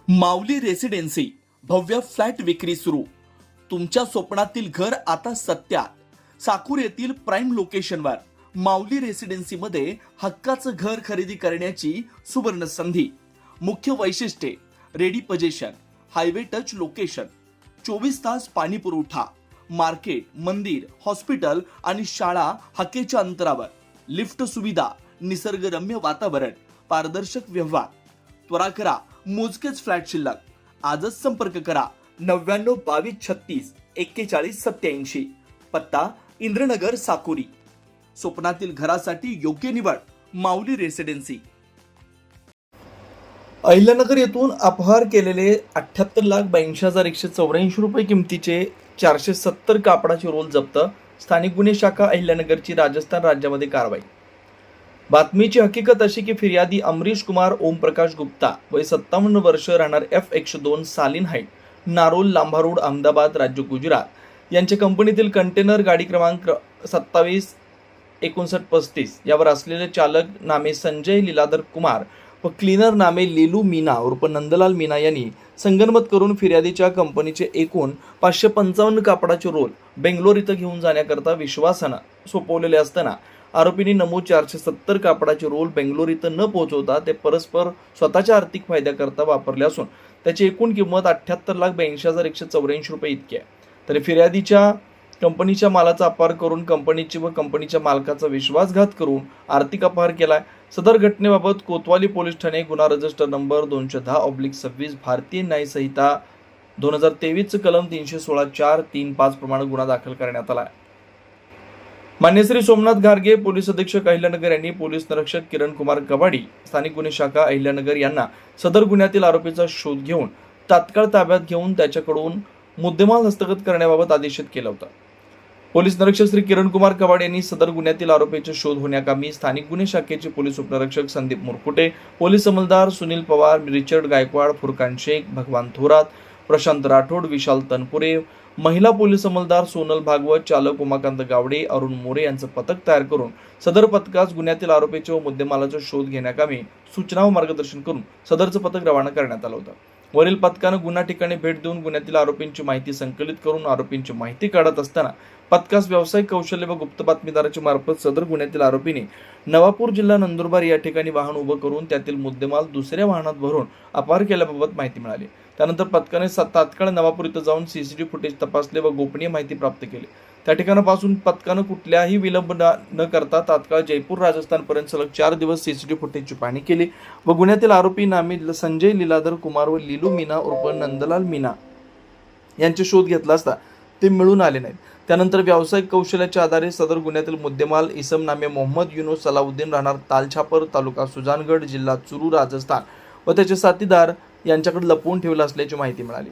माऊली residency भव्य flat विक्री सुरू. तुमच्या स्वप्नातील घर आता सत्यात. साकूर येथील प्राइम लोकेशनवर माऊली रेसिडेन्सीमध्ये हक्काचं घर खरेदी करण्याची सुवर्ण संधी. मुख्य वैशिष्ट्ये: ready position, highway touch location, 24 तास पाणी पुरवठा, मार्केट, मंदिर, हॉस्पिटल आणि शाळा हक्केच्या अंतरावर, लिफ्ट सुविधा, निसर्गरम्य वातावरण, पारदर्शक व्यवहार. त्वरा करा, मोजकेच फ्लॅट शिल्लक. आजच संपर्क करा 99 22 36 41 87. पत्ता: इंद्रनगर, साकुरी. स्वप्नातील घरासाठी योग्य निवड माऊली रेसिडेन्सी. अहिल्यानगर येथून अपहार केलेले 78,82,184 रुपये किमतीचे 470 कापडाचे रोल जप्त. स्थानिक गुन्हे शाखा अहिल्यानगरची राजस्थान राज्यामध्ये कारवाई. बातमीची हकीकत अशी की फिर्यादी अमरीश कुमार ओमप्रकाश गुप्ता, वय 57 वर्ष, राहणार F102 सालिन height, नारोल, Lamba road, Ahmedabad, राज्य गुजरात, यांच्या कंपनीतील कंटेनर गाडी क्रमांक 275935 यावर असलेले चालक नामे संजय लीलाधर कुमार व क्लीनर नामे लीलू मीना उर्फ नंदलाल मीना यांनी संगनमत करून फिर्यादीच्या कंपनीचे एकूण 555 कापडाचे रोल बेंगलोर इथं घेऊन जाण्याकरता विश्वासानं सोपवलेले असताना आरोपींनी नमूद 470 कापडाचे रोल बेंगलोर इथं न पोहोचवता ते परस्पर स्वतःच्या आर्थिक फायद्याकरता वापरले असून त्याची एकूण किंमत 78,82,184 रुपये इतकी आहे. तरी फिर्यादीच्या कंपनीच्या मालाचा अपहार करून कंपनीची व कंपनीच्या मालकाचा विश्वासघात करून आर्थिक अपहार केलाय. सदर घटनेबाबत कोतवाली पोलीस ठाणे गुन्हा रजिस्टर नंबर 210/26 भारतीय न्याय संहिता 2023 कलम 316(4)(3)(5) प्रमाणे गुन्हा दाखल करण्यात आला आहे. मान्य श्री सोमनाथ घारगे, पोलीस अधीक्षक अहिल्यानगर यांनी पोलीस निरीक्षक किरण कुमार कवाडी, स्थानिक गुन्हे शाखा अहिल्यानगर यांना सदर गुन्ह्यातील आरोपीचा शोध घेऊन तात्काळ ताब्यात घेऊन त्याच्याकडून मुद्देमाल हस्तगत करण्याबाबत आदेशित केला होता. पोलीस निरीक्षक श्री किरण कुमार कवाड यांनी सदर गुन्ह्यातील आरोपीचे शोध होण्याकामी स्थानिक गुन्हे शाखेचे पोलीस उपनिरीक्षक संदीप मुरकुटे, पोलीस अंमलदार सुनील पवार, रिचर्ड गायकवाड, फुरकान शेख, भगवान थोरात, प्रशांत राठोड, विशाल तनपुरे, महिला पोलीस अंमलदार सोनल भागवत, चालक उमाकांत गावडे, अरुण मोरे यांचं पथक तयार करून सदर पथकास गुन्ह्यातील आरोपीचे व मुद्देमालाचा शोध घेण्याकामी सूचना व मार्गदर्शन करून सदरचं पथक रवाना करण्यात आलं होतं. वरील पथकानं गुन्हा ठिकाणी भेट देऊन गुन्ह्यातील आरोपींची माहिती संकलित करून आरोपींची माहिती काढत असताना पथकास व्यावसायिक कौशल्य व गुप्त बातमीदाराच्या मार्फत सदर गुन्ह्यातील आरोपींनी नवापूर जिल्हा नंदुरबार या ठिकाणी वाहन उभं करून त्यातील मुद्देमाल दुसऱ्या वाहनात भरून अपहार केल्याबाबत माहिती मिळाली. त्यानंतर पथकाने तात्काळ नवापूर इथं जाऊन CCTV फुटेज तपासले व गोपनीय माहिती प्राप्त केली. त्या ठिकाणापासून पथकानं कुठल्याही विलंब न करता तात्काळ जयपूर राजस्थानपर्यंत सलग 4 दिवस CCTV फुटेजची पाहणी केली व गुन्ह्यातील आरोपी नामे संजय लीलाधर कुमार व लीलू मीना उर्फ नंदलाल मीना यांचे शोध घेतला असता ते मिळून आले नाहीत. त्यानंतर व्यावसायिक कौशल्याच्या आधारे सदर गुन्ह्यातील मुद्देमाल इसम नामे मोहम्मद युनुस सलाउद्दीन, राहणार तालछापर, तालुका सुजानगड, जिल्हा चुरू, राजस्थान व त्याचे साथीदार यांच्याकडे लपवून ठेवला असल्याची माहिती मिळाली.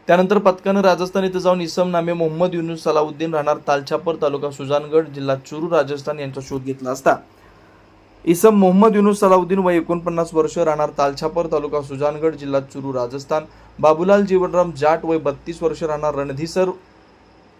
त्यानंतर पथकानं राजस्थान इथं जाऊन इसम नामे मोहम्मद युनुस सलाउद्दीन, राहणार तालछापर, तालुका सुजानगड, जिल्हा चुरू, राजस्थान यांचा शोध घेतला असता इसम मोहम्मद युनुस सलाउद्दीन वय 49 वर्ष, राहणार तालछापर, तालुका सुजानगड, जिल्हा चुरू, राजस्थान, बाबूलाल जीवनराम जाट वय 32 वर्ष, राहणार रणधीसर,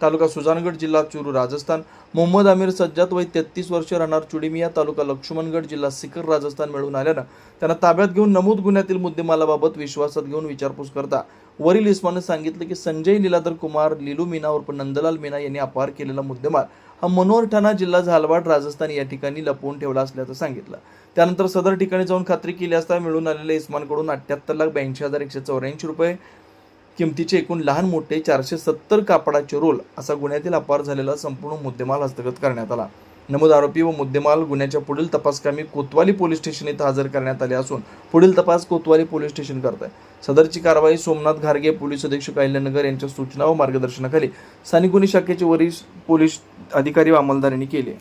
तालुका सुजानगड, जिल्हा चुरू, राजस्थान, मोहम्मद आमिर सज्जाद वय 33 वर्ष, राहणार चुडीमिया, तालुका लक्ष्मणगड, जिल्हा सिकर, राजस्थान मिळून आल्यानं त्यांना ताब्यात घेऊन नमूद गुन्ह्यातील मुद्देमालाबाबत विश्वासात घेऊन विचारपूस करता वरील इस्मानं सांगितलं की संजय लीलाधर कुमार, लीलू मीना उर्फ नंदलाल मीना यांनी अपहार केलेला मुद्देमाल हा मनोहर ठाणा, जिल्हा झालवाड, राजस्थान या ठिकाणी लपवून ठेवला असल्याचं सांगितलं. त्यानंतर सदर ठिकाणी जाऊन खात्री केली असता मिळून आलेल्या इस्मानकडून 78,82,184 रुपये किमतीचे एकूण लहान मोठे 470 कापडाचे रोल असा गुन्ह्यातील अपहार झालेला संपूर्ण मुद्देमाल हस्तगत करण्यात आला. नमूद आरोपी व मुद्देमाल गुन्ह्याच्या पुढील तपासकामी कोतवाली पोलीस स्टेशन इथं हजर करण्यात आले असून पुढील तपास कोतवाली पोलीस स्टेशन करत आहे. सदरची कारवाई सोमनाथ घारगे, पोलीस अधीक्षक अहिल्यानगर यांच्या सूचना व मार्गदर्शनाखाली स्थानिक गुन्हे शाखेचे वरिष्ठ पोलीस अधिकारी व अंमलदार यांनी केली.